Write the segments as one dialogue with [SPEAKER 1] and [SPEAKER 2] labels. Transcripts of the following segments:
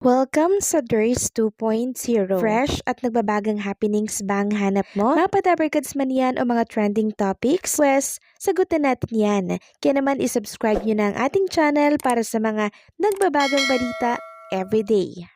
[SPEAKER 1] Welcome sa DRS 2.0. Fresh at nagbabagang happenings ba ang hanap mo? Mga padabarkads man yan o mga trending topics? Pwes, sagutin natin yan. Kaya naman isubscribe nyo na ang ating channel para sa mga nagbabagang balita everyday.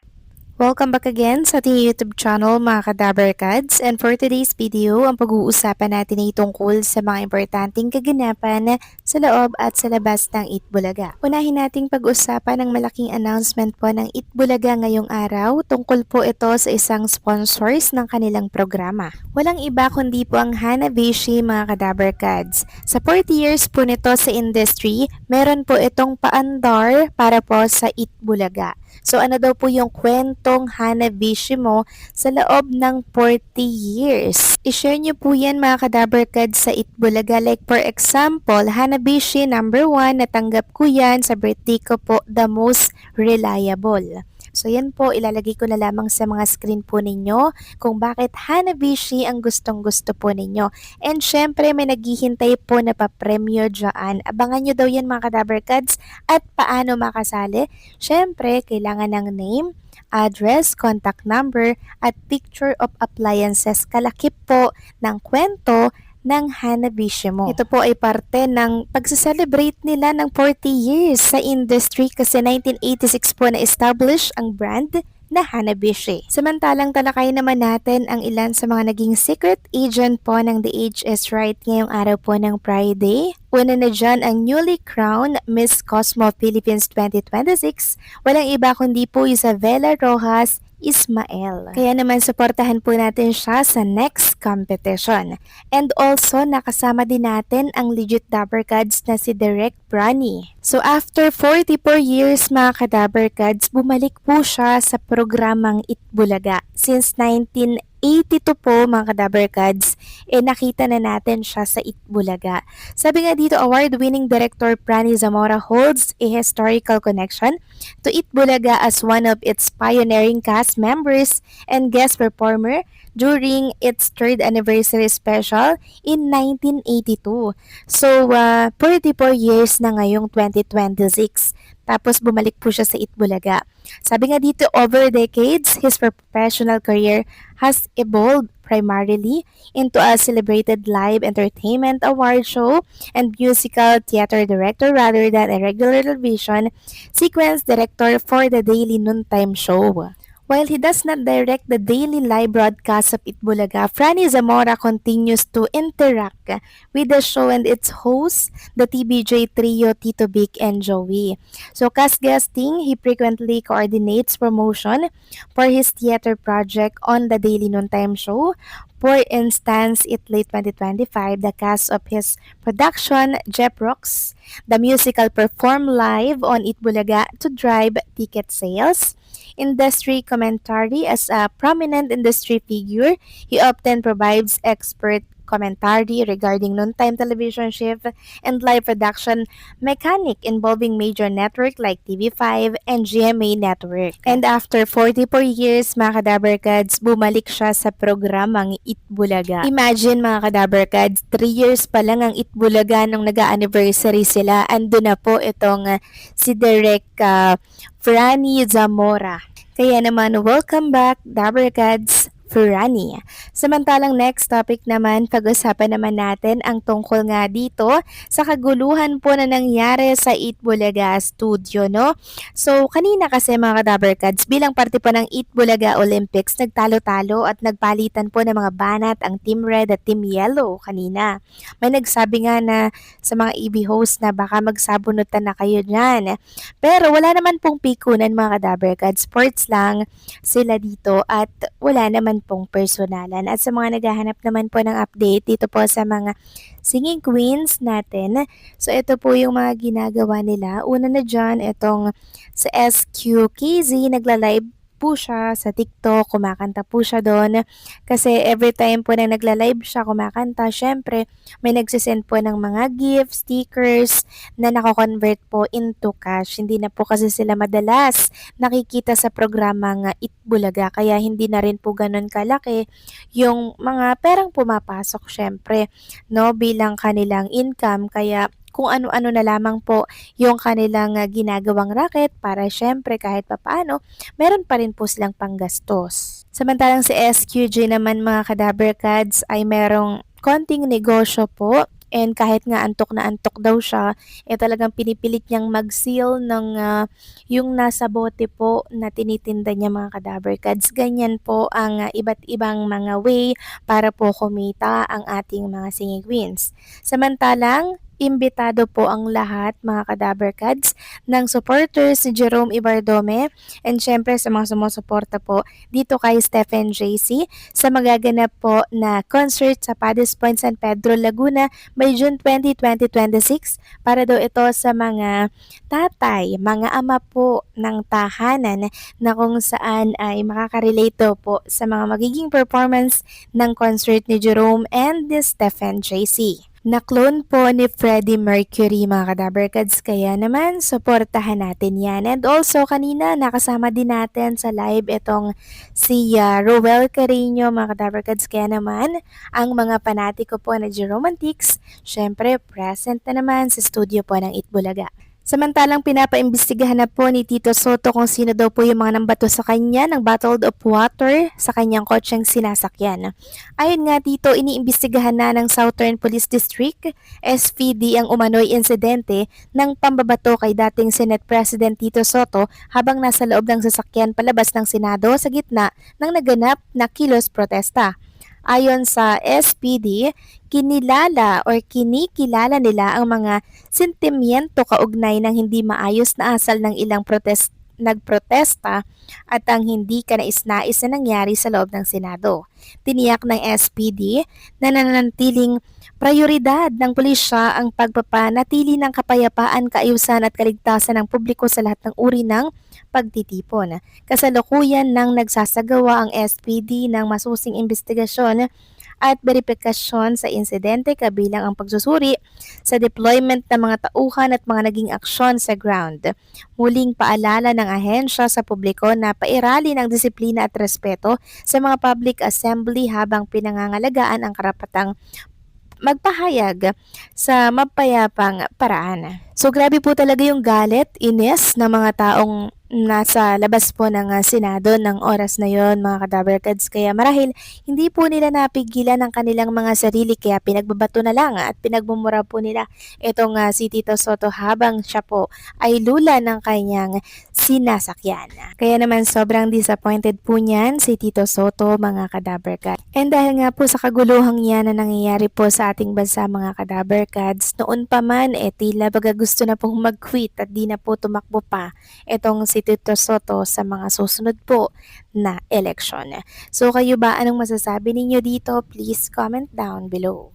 [SPEAKER 1] Welcome back again sa ating YouTube channel mga Kadabarkads, and for today's video, ang pag-uusapan natin ay tungkol sa mga importanteng kaganapan sa loob at sa labas ng Itbulaga. Unahin nating pag-usapan ang malaking announcement po ng Itbulaga ngayong araw. Tungkol po ito sa isang sponsors ng kanilang programa. Walang iba kundi po ang Hanabishi mga Kadabarkads. Sa 40 years po nito sa industry, meron po itong paandar para po sa Itbulaga. So ano daw po yung kwentong Hanabishi mo sa loob ng 40 years? I-share nyo po yan mga Kadabarkads sa Itbulaga. Like for example, Hanabishi number 1, natanggap ko yan sa birthday ko po, the most reliable. So yan po, ilalagay ko na lamang sa mga screen po ninyo kung bakit Hanabishi ang gustong-gusto po ninyo. And syempre may naghihintay po na papremyo dyan. Abangan nyo daw yan mga Kadabarkads. At paano makasali? Syempre, kailangan ng name, address, contact number, at picture of appliances. Kalakip po ng kwento ng Hanabishi mo. Ito po ay parte ng pagse-celebrate nila ng 40 years sa industry kasi 1986 po na-establish ang brand na Hanabishi. Samantalang talakay naman natin ang ilan sa mga naging secret agent po ng The Age is Right ngayong araw po ng Friday. Una na dyan ang newly crowned Miss Cosmo Philippines 2026. Walang iba kundi po Isabela Rojas Ismael. Kaya naman suportahan po natin siya sa next competition. And also nakasama din natin ang legit Dabarkads na si Direk Brani. So after 44 years mga Kadabarkads, bumalik po siya sa programang Itbulaga. Since 1982 po mga Kadabarkads, nakita na natin siya sa Itbulaga. Sabi nga dito, award-winning director Brani Zamora holds a historical connection to Itbulaga as one of its pioneering cast members and guest performer during its 3rd anniversary special in 1982. So, 44 years na ngayong 2026. Tapos bumalik po siya sa Itbulaga. Sabi nga dito, over decades, his professional career has evolved primarily into a celebrated live entertainment award show and musical theater director rather than a regular television sequence director for the daily noontime show. While he does not direct the daily live broadcast of Itbulaga, Franny Zamora continues to interact with the show and its hosts, the TBJ trio Tito Vic and Joey. So, cast guesting, he frequently coordinates promotion for his theater project on the daily noontime show. For instance, it late 2025, the cast of his production, Jeff Rocks, the musical performed live on Itbulaga to drive ticket sales. Industry commentary. As a prominent industry figure, he often provides expert commentary regarding noontime television shift and live production mechanic involving major network like TV5 and GMA Network. And after 44 years, mga Kadabarkads, bumalik siya sa programang Itbulaga. Imagine mga Kadabarkads, 3 years pa lang ang Itbulaga nung nag-anniversary sila. Ando na po itong si Direk Franny Zamora. Kaya naman, welcome back, Dabarkads, Franny. Samantalang next topic naman, pag-usapan naman natin ang tungkol nga dito sa kaguluhan po na nangyari sa Itbulaga Studio, no? So, kanina kasi mga Kadabarkads, bilang parte po ng Itbulaga Olympics, nagtalo-talo at nagpalitan po ng mga banat ang Team Red at Team Yellow kanina. May nagsabi nga na sa mga EB host na baka magsabunutan na kayo dyan. Pero wala naman pong pikunan mga Kadabarkads, sports lang sila dito at wala naman pong personalan. At sa mga naghahanap naman po ng update dito po sa mga singing queens natin, so ito po yung mga ginagawa nila. Una na dyan, itong sa SQKZ, nagla-live po siya sa TikTok, kumakanta po siya doon. Kasi every time po na nagla-live siya, kumakanta, syempre may nagsisend po ng mga gifts, stickers na nako-convert po into cash. Hindi na po kasi sila madalas nakikita sa programang Itbulaga, kaya hindi na rin po ganun kalaki yung mga perang pumapasok syempre, no, bilang kanilang income. Kaya kung ano-ano na lamang po yung kanilang ginagawang racket para syempre kahit papaano, meron pa rin po silang panggastos. Samantalang si SQJ naman mga Kadaberkads ay merong konting negosyo po and kahit nga antok na antok daw siya, talagang pinipilit niyang mag-seal ng yung nasa bote po na tinitinda niya mga Kadaberkads. Ganyan po ang iba't ibang mga way para po kumita ang ating mga singing Samantalang, imbitado po ang lahat mga Kadaberkads ng supporters ni Jerome Ibardome and syempre sa mga sumusuporta po dito kay Stephen JC sa magaganap po na concert sa Padres Point San Pedro, Laguna by June 20, 2026 para daw ito sa mga tatay, mga ama po ng tahanan na kung saan ay makaka-relate daw po sa mga magiging performance ng concert ni Jerome and ni Stephen JC. Na-clone po ni Freddie Mercury mga Kadaberkads, kaya naman suportahan natin yan. And also kanina nakasama din natin sa live itong si Roel Carino mga Kadaberkads, kaya naman ang mga panatiko po na Geromantics, syempre present na naman sa studio po ng Itbulaga. Samantalang pinapaimbestigahan na po ni Tito Soto kung sino daw po yung mga nambato sa kanya ng bottled of water sa kanyang kotseng sinasakyan. Ayon nga dito, iniimbestigahan na ng Southern Police District, SPD ang umano'y insidente ng pambabato kay dating Senate President Tito Soto habang nasa loob ng sasakyan palabas ng Senado sa gitna ng naganap na kilos protesta. Ayon sa SPD, kinikilala nila ang mga sentimiento kaugnay ng hindi maayos na asal ng ilang nagprotesta at ang hindi kanais-nais na nangyari sa loob ng Senado. Tiniyak ng SPD na nananatiling prioridad ng pulisya ang pagpapanatili ng kapayapaan, kaayusan at kaligtasan ng publiko sa lahat ng uri ng pagtitipon. Kasalukuyan nang nagsasagawa ang SPD ng masusing investigasyon at verifikasyon sa insidente kabilang ang pagsusuri sa deployment ng mga tauhan at mga naging aksyon sa ground. Muling paalala ng ahensya sa publiko na pairali ng disiplina at respeto sa mga public assembly habang pinangangalagaan ang karapatang magpahayag sa mapayapang paraan. So grabe po talaga yung galit, inis ng mga taong nasa labas po ng Senado ng oras na yon mga Kadaberkads, kaya marahil hindi po nila napigilan ang kanilang mga sarili kaya pinagbabato na lang at pinagmumura po nila itong si Tito Soto habang siya po ay lula ng kanyang sinasakyan. Kaya naman sobrang disappointed po niyan si Tito Soto mga Kadaberkads. And dahil nga po sa kaguluhang yan na nangyayari po sa ating bansa mga Kadaberkads, noon pa man tila baga gusto na pong mag-quit at di na po tumakbo pa itong si Tito Soto sa mga susunod po na eleksyon. So kayo ba, anong masasabi ninyo dito? Please comment down below.